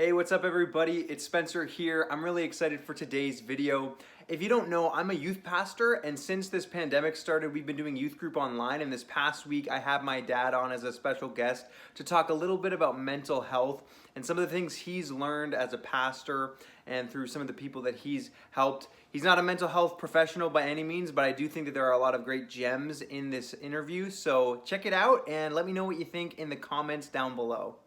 Hey, what's up everybody? It's Spencer here. I'm really excited for today's video. If you don't know, I'm a youth pastor, and since this pandemic started, we've been doing youth group online, and this past week I have my dad on as a special guest to talk a little bit about mental health and some of the things he's learned as a pastor and through some of the people that he's helped. He's not a mental health professional by any means, but I do think that there are a lot of great gems in this interview, so check it out and let me know what you think in the comments down below.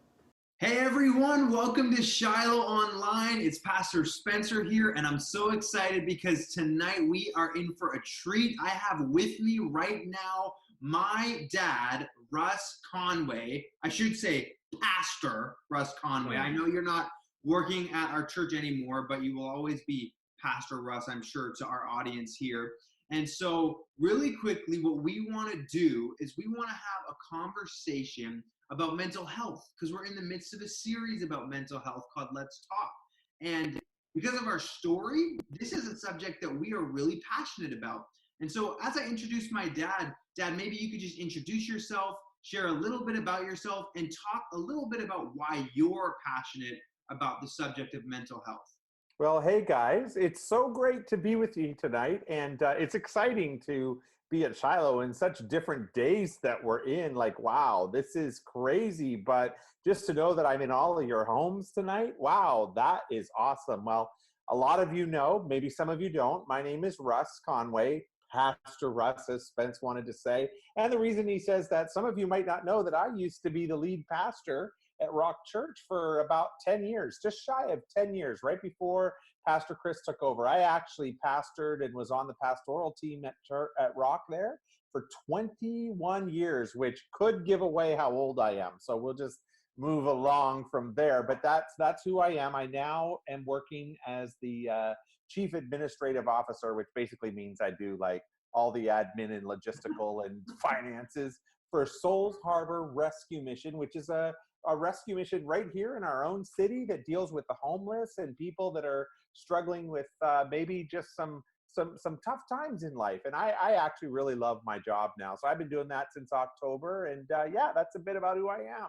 Hey everyone, welcome to Shiloh Online. It's Pastor Spencer here, and I'm so excited because tonight we are in for a treat. I have with me right now my dad, Russ Conway. I should say Pastor Russ Conway. I know you're not working at our church anymore, but you will always be Pastor Russ, I'm sure, to our audience here. And so really quickly, what we want to do is we want to have a conversation about mental health, because we're in the midst of a series about mental health called Let's Talk. And because of our story, this is a subject that we are really passionate about. And so as I introduce my dad, maybe you could just introduce yourself, share a little bit about yourself, and talk a little bit about why you're passionate about the subject of mental health. Well, hey guys, it's so great to be with you tonight, and it's exciting to be at Shiloh in such different days that we're in. Like, wow, this is crazy, but just to know that I'm in all of your homes tonight, wow, that is awesome. Well, a lot of you know, maybe some of you don't. My name is Russ Conway, Pastor Russ, as Spence wanted to say. And the reason he says that, some of you might not know that I used to be the lead pastor at Rock Church for about 10 years, just shy of 10 years, right before Pastor Chris took over. I actually pastored and was on the pastoral team at Rock there for 21 years, which could give away how old I am. So we'll just move along from there. But that's who I am. I now am working as the Chief Administrative Officer, which basically means I do like all the admin and logistical and finances for Souls Harbor Rescue Mission, which is a rescue mission right here in our own city that deals with the homeless and people that are struggling with maybe just some tough times in life. And I actually really love my job now. So I've been doing that since October. And yeah, that's a bit about who I am.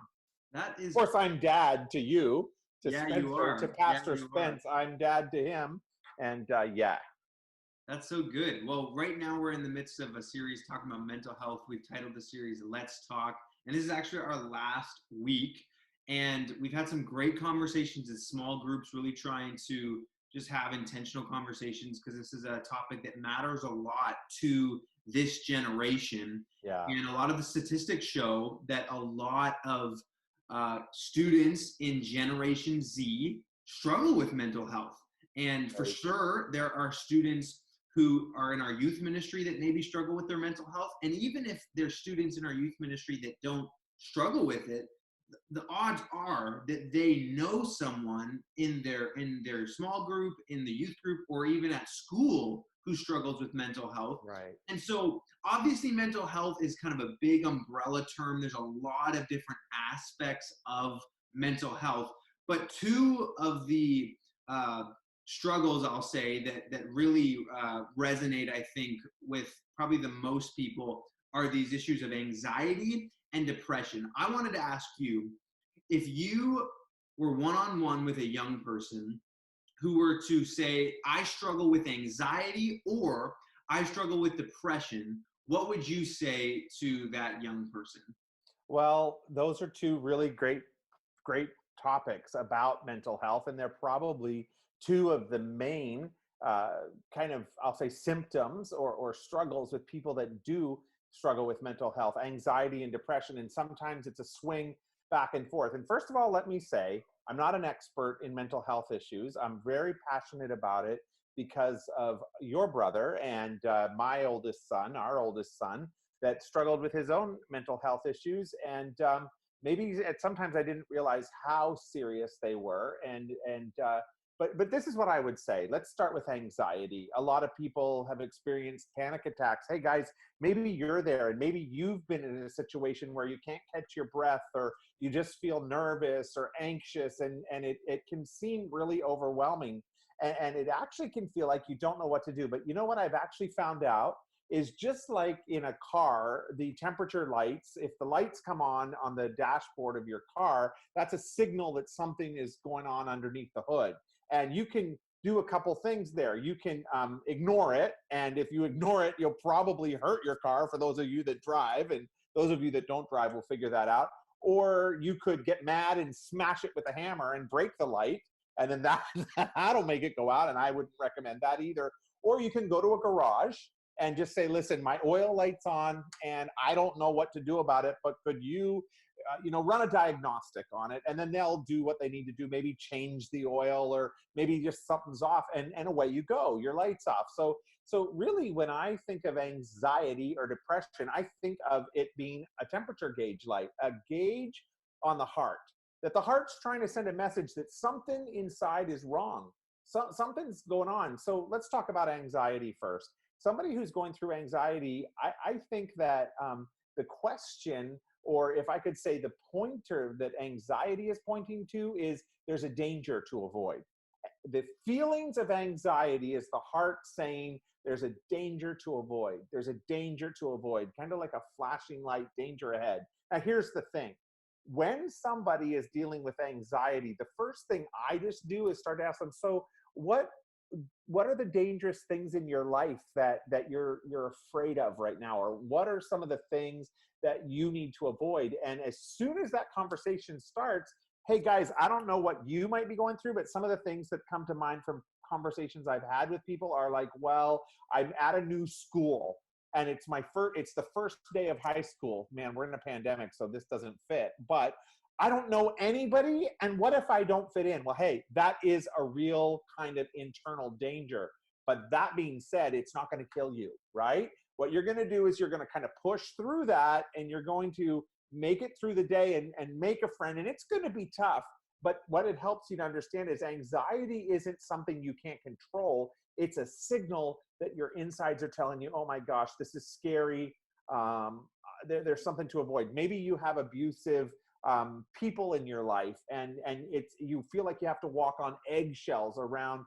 That is, of course, I'm dad to you, to yeah, Spencer, you are. to Pastor Yeah, you Spence. are. I'm dad to him. And yeah. That's so good. Well, right now we're in the midst of a series talking about mental health. We've titled the series Let's Talk. And this is actually our last week. And we've had some great conversations in small groups, really trying to just have intentional conversations, because this is a topic that matters a lot to this generation. Yeah. And a lot of the statistics show that a lot of students in Generation Z struggle with mental health. And for sure, there are students who are in our youth ministry that maybe struggle with their mental health. And even if there's students in our youth ministry that don't struggle with it, the odds are that they know someone in their small group, in the youth group, or even at school who struggles with mental health. Right. And so obviously mental health is kind of a big umbrella term. There's a lot of different aspects of mental health, but two of the struggles, I'll say, that really resonate, I think, with probably the most people are these issues of anxiety and depression. I wanted to ask you, if you were one-on-one with a young person who were to say, I struggle with anxiety or I struggle with depression, what would you say to that young person? Well, those are two really great topics about mental health, and they're probably two of the main kind of, I'll say, symptoms or struggles with people that do struggle with mental health, anxiety and depression, and sometimes it's a swing back and forth. And first of all, let me say, I'm not an expert in mental health issues. I'm very passionate about it because of your brother and my oldest son, our oldest son, that struggled with his own mental health issues. And maybe sometimes I didn't realize how serious they were. But this is what I would say. Let's start with anxiety. A lot of people have experienced panic attacks. Hey guys, maybe you're there, and maybe you've been in a situation where you can't catch your breath, or you just feel nervous or anxious, and it can seem really overwhelming. And it actually can feel like you don't know what to do. But you know what I've actually found out is just like in a car, the temperature lights, if the lights come on the dashboard of your car, that's a signal that something is going on underneath the hood. And you can do a couple things there. You can ignore it. And if you ignore it, you'll probably hurt your car, for those of you that drive. And those of you that don't drive will figure that out. Or you could get mad and smash it with a hammer and break the light. And then that'll make it go out. And I wouldn't recommend that either. Or you can go to a garage and just say, listen, my oil light's on and I don't know what to do about it, but could you, run a diagnostic on it? And then they'll do what they need to do, maybe change the oil, or maybe just something's off, and away you go, your light's off. So really, when I think of anxiety or depression, I think of it being a temperature gauge light, a gauge on the heart, that the heart's trying to send a message that something inside is wrong. Something's going on. So let's talk about anxiety first. Somebody who's going through anxiety, I think that the question, or if I could say the pointer that anxiety is pointing to, is there's a danger to avoid. The feelings of anxiety is the heart saying there's a danger to avoid. There's a danger to avoid, kind of like a flashing light, danger ahead. Now, here's the thing. When somebody is dealing with anxiety, the first thing I just do is start to ask them, so what are the dangerous things in your life that you're afraid of right now? Or what are some of the things that you need to avoid? And as soon as that conversation starts, hey guys, I don't know what you might be going through, but some of the things that come to mind from conversations I've had with people are like, well, I'm at a new school and it's the first day of high school. Man, we're in a pandemic, so this doesn't fit, but I don't know anybody. And what if I don't fit in? Well, hey, that is a real kind of internal danger. But that being said, it's not going to kill you, right? What you're going to do is you're going to kind of push through that, and you're going to make it through the day and make a friend. And it's going to be tough. But what it helps you to understand is anxiety isn't something you can't control. It's a signal that your insides are telling you, oh my gosh, this is scary. There's something to avoid. Maybe you have abusive people in your life, and you feel like you have to walk on eggshells around.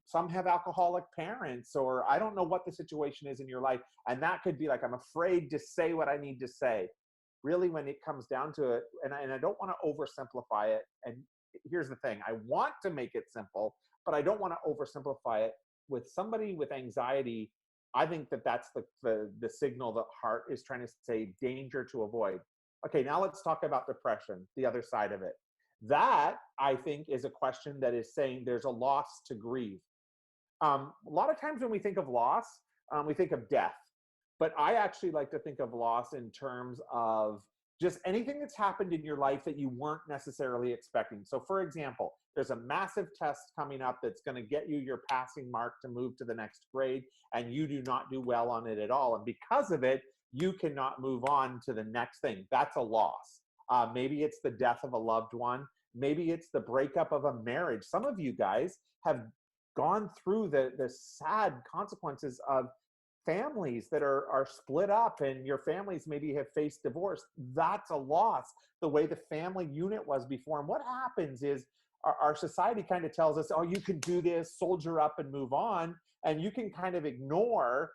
Some have alcoholic parents, or I don't know what the situation is in your life, and that could be like, I'm afraid to say what I need to say. Really, when it comes down to it, and I don't want to oversimplify it, and here's the thing, I want to make it simple, but I don't want to oversimplify it. With somebody with anxiety, I think that's the signal that heart is trying to say, danger to avoid. Okay, now let's talk about depression, the other side of it. That, I think, is a question that is saying there's a loss to grieve. A lot of times when we think of loss, we think of death. But I actually like to think of loss in terms of just anything that's happened in your life that you weren't necessarily expecting. So for example, there's a massive test coming up that's going to get you your passing mark to move to the next grade, and you do not do well on it at all. And because of it, you cannot move on to the next thing. That's a loss. Maybe it's the death of a loved one. Maybe it's the breakup of a marriage. Some of you guys have gone through the sad consequences of families that are split up, and your families maybe have faced divorce. That's a loss, the way the family unit was before. And what happens is our society kind of tells us, oh, you can do this, soldier up and move on. And you can kind of ignore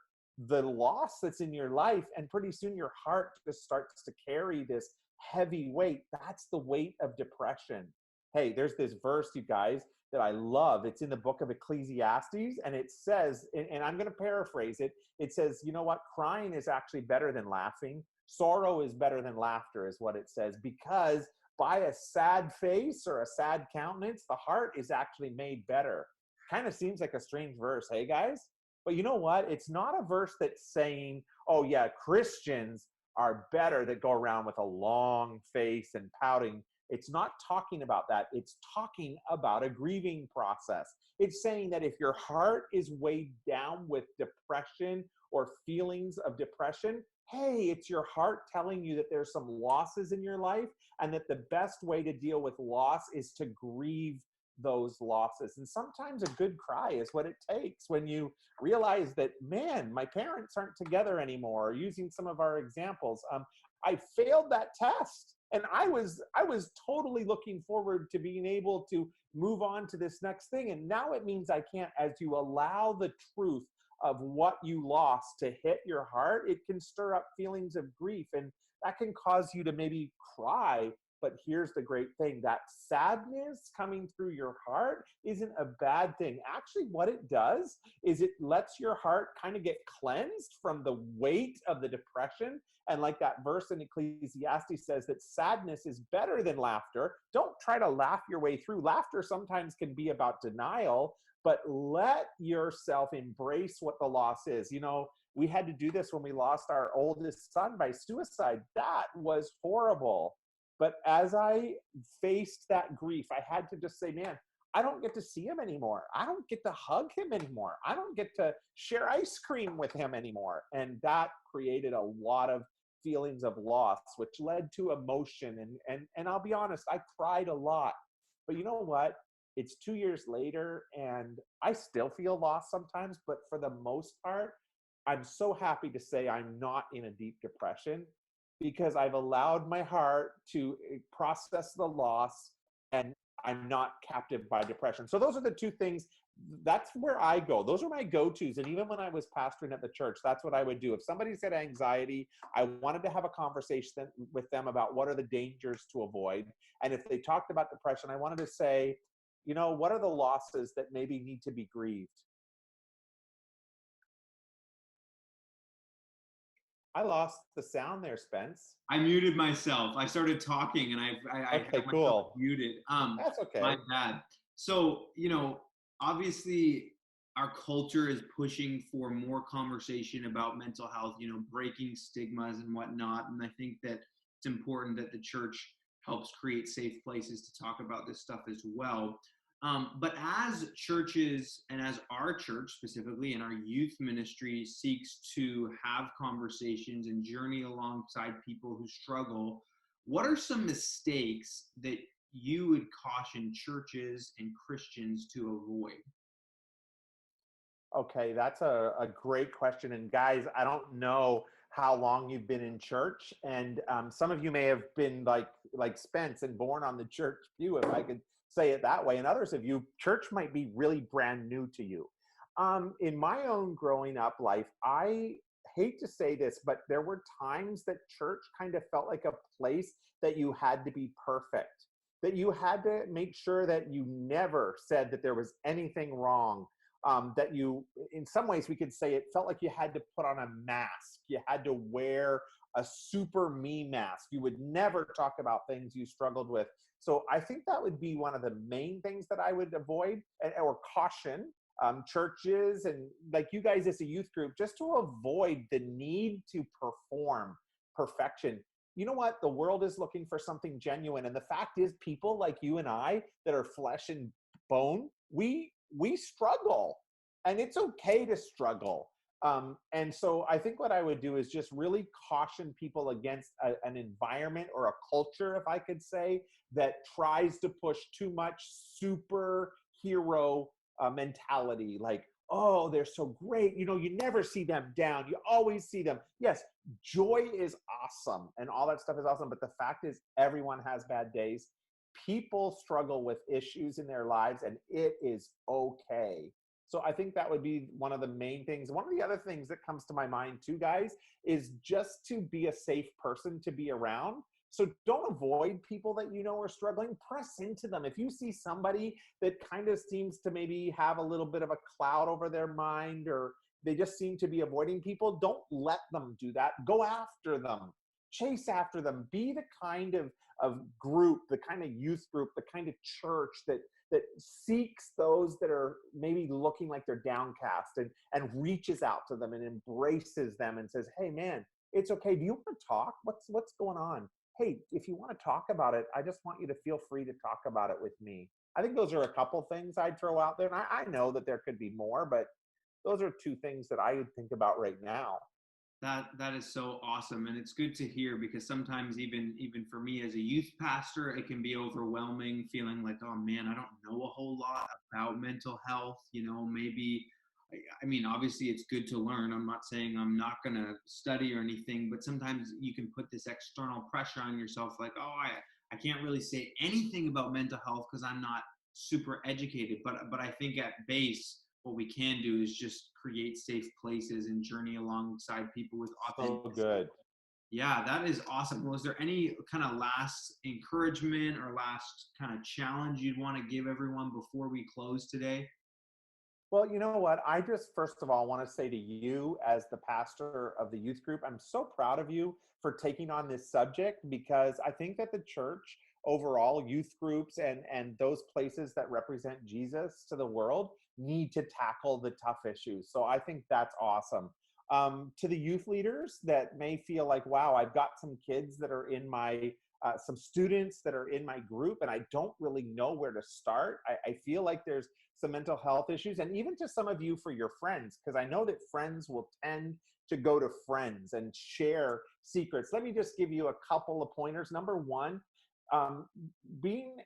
the loss that's in your life, and pretty soon your heart just starts to carry this heavy weight. That's the weight of depression. Hey, there's this verse, you guys, that I love. It's in the book of Ecclesiastes, and it says, and I'm going to paraphrase it, it says, you know what? Crying is actually better than laughing. Sorrow is better than laughter, is what it says, because by a sad face or a sad countenance, the heart is actually made better. Kind of seems like a strange verse, hey guys? But you know what? It's not a verse that's saying, oh yeah, Christians are better that go around with a long face and pouting. It's not talking about that. It's talking about a grieving process. It's saying that if your heart is weighed down with depression or feelings of depression, hey, it's your heart telling you that there's some losses in your life, and that the best way to deal with loss is to grieve those losses. And sometimes a good cry is what it takes when you realize that, man, my parents aren't together anymore. Using some of our examples, I failed that test, and I was totally looking forward to being able to move on to this next thing, and now it means I can't. As you allow the truth of what you lost to hit your heart, it can stir up feelings of grief, and that can cause you to maybe cry. But here's the great thing, that sadness coming through your heart isn't a bad thing. Actually, what it does is it lets your heart kind of get cleansed from the weight of the depression. And like that verse in Ecclesiastes says, that sadness is better than laughter. Don't try to laugh your way through. Laughter sometimes can be about denial, but let yourself embrace what the loss is. You know, we had to do this when we lost our oldest son by suicide. That was horrible. But as I faced that grief, I had to just say, man, I don't get to see him anymore. I don't get to hug him anymore. I don't get to share ice cream with him anymore. And that created a lot of feelings of loss, which led to emotion. And I'll be honest, I cried a lot. But you know what? It's 2 years later, and I still feel lost sometimes. But for the most part, I'm so happy to say I'm not in a deep depression, because I've allowed my heart to process the loss, and I'm not captive by depression. So those are the two things. That's where I go. Those are my go-tos. And even when I was pastoring at the church, that's what I would do. If somebody said anxiety, I wanted to have a conversation with them about what are the dangers to avoid. And if they talked about depression, I wanted to say, you know, what are the losses that maybe need to be grieved? I lost the sound there, Spence. I muted myself. I started talking and I Okay, had myself cool. muted. That's My okay. bad. So, obviously our culture is pushing for more conversation about mental health, breaking stigmas and whatnot. And I think that it's important that the church helps create safe places to talk about this stuff as well. But as churches and as our church specifically and our youth ministry seeks to have conversations and journey alongside people who struggle, what are some mistakes that you would caution churches and Christians to avoid? Okay, that's a great question. And guys, I don't know how long you've been in church, and some of you may have been like Spence and born on the church pew, if I could say it that way. And others of you, church might be really brand new to you. In my own growing up life, I hate to say this, but there were times that church kind of felt like a place that you had to be perfect, that you had to make sure that you never said that there was anything wrong, that you, in some ways, we could say it felt like you had to put on a mask. You had to wear a super me mask. You would never talk about things you struggled with. So I think that would be one of the main things that I would avoid or caution churches and like you guys as a youth group, just to avoid the need to perform perfection. You know what? The world is looking for something genuine. And the fact is, people like you and I that are flesh and bone, we struggle, and it's okay to struggle. And so I think what I would do is just really caution people against an environment or a culture, if I could say, that tries to push too much superhero mentality. Like, oh, they're so great. You know, you never see them down. You always see them. Yes, joy is awesome and all that stuff is awesome. But the fact is, everyone has bad days. People struggle with issues in their lives, and it is okay. So I think that would be one of the main things. One of the other things that comes to my mind too, guys, is just to be a safe person to be around. So don't avoid people that you know are struggling. Press into them. If you see somebody that kind of seems to maybe have a little bit of a cloud over their mind, or they just seem to be avoiding people, don't let them do that. Go after them. Chase after them. Be the kind of group, the kind of youth group, the kind of church that seeks those that are maybe looking like they're downcast, and reaches out to them and embraces them and says, hey man, it's okay. Do you want to talk? What's going on? Hey, if you want to talk about it, I just want you to feel free to talk about it with me. I think those are a couple things I'd throw out there. And I know that there could be more, but those are two things that I would think about right now. That is so awesome, and it's good to hear, because sometimes even for me as a youth pastor, it can be overwhelming, feeling like, oh man, I don't know a whole lot about mental health. Maybe I mean, obviously it's good to learn. I'm not saying I'm not going to study or anything, but sometimes you can put this external pressure on yourself, like, oh, I can't really say anything about mental health because I'm not super educated. But I think at base, what we can do is just create safe places and journey alongside people with So authenticity. good. Yeah, that is awesome. Was there any kind of last encouragement or last kind of challenge you'd want to give everyone before we close today? Well, you know what? I just, first of all, want to say to you, as the pastor of the youth group, I'm so proud of you for taking on this subject, because I think that the church overall, youth groups and those places that represent Jesus to the world, need to tackle the tough issues. So I think that's awesome. To the youth leaders that may feel like, wow, I've got some kids that are in my some students that are in my group, and I don't really know where to start. I feel like there's some mental health issues. And even to some of you, for your friends, because I know that friends will tend to go to friends and share secrets. Let me just give you a couple of pointers. Number one, um, being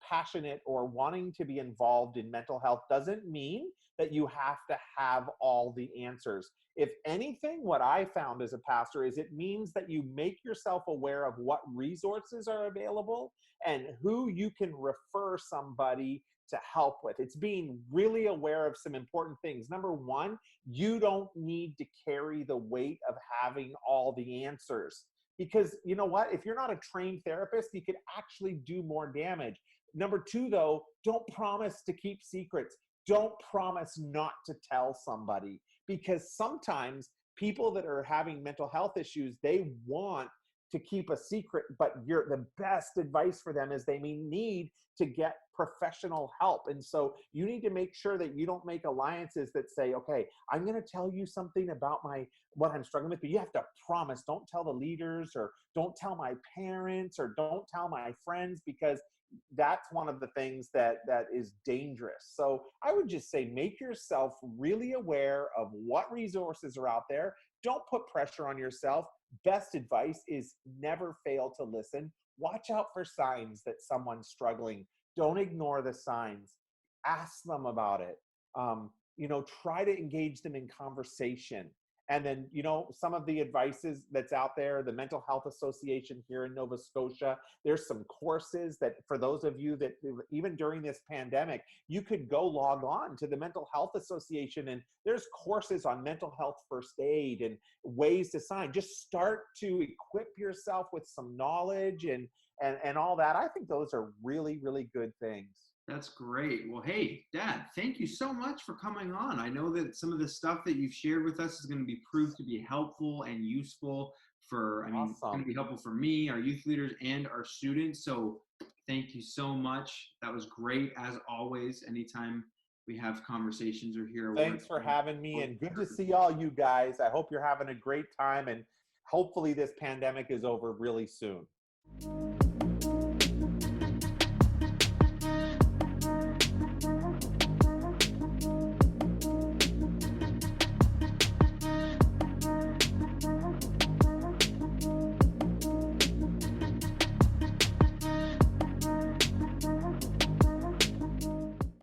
passionate or wanting to be involved in mental health doesn't mean that you have to have all the answers. If anything, what I found as a pastor is it means that you make yourself aware of what resources are available and who you can refer somebody to help with. It's being really aware of some important things. Number one, you don't need to carry the weight of having all the answers, because you know what? If you're not a trained therapist, you could actually do more damage. Number two, though, don't promise to keep secrets. Don't promise not to tell somebody, because sometimes people that are having mental health issues, they want to keep a secret, but the best advice for them is they may need to get professional help. And so you need to make sure that you don't make alliances that say, okay, I'm going to tell you something about what I'm struggling with, but you have to promise, don't tell the leaders, or don't tell my parents, or don't tell my friends, because that's one of the things that is dangerous. So I would just say, make yourself really aware of what resources are out there. Don't put pressure on yourself. Best advice is never fail to listen. Watch out for signs that someone's struggling. Don't ignore the signs. Ask them about it. Try to engage them in conversation. And then, some of the advices that's out there, the Mental Health Association here in Nova Scotia, there's some courses that, for those of you that, even during this pandemic, you could go log on to the Mental Health Association, and there's courses on mental health first aid and ways to sign. Just start to equip yourself with some knowledge and all that. I think those are really, really good things. That's great. Well, hey, Dad, thank you so much for coming on. I know that some of the stuff that you've shared with us is going to be proved to be helpful and useful it's going to Awesome. be helpful for me, our youth leaders, and our students. So thank you so much. That was great, as always. Anytime we have conversations or hear a word. Thanks for having me, and good to see all you guys. I hope you're having a great time, and hopefully this pandemic is over really soon.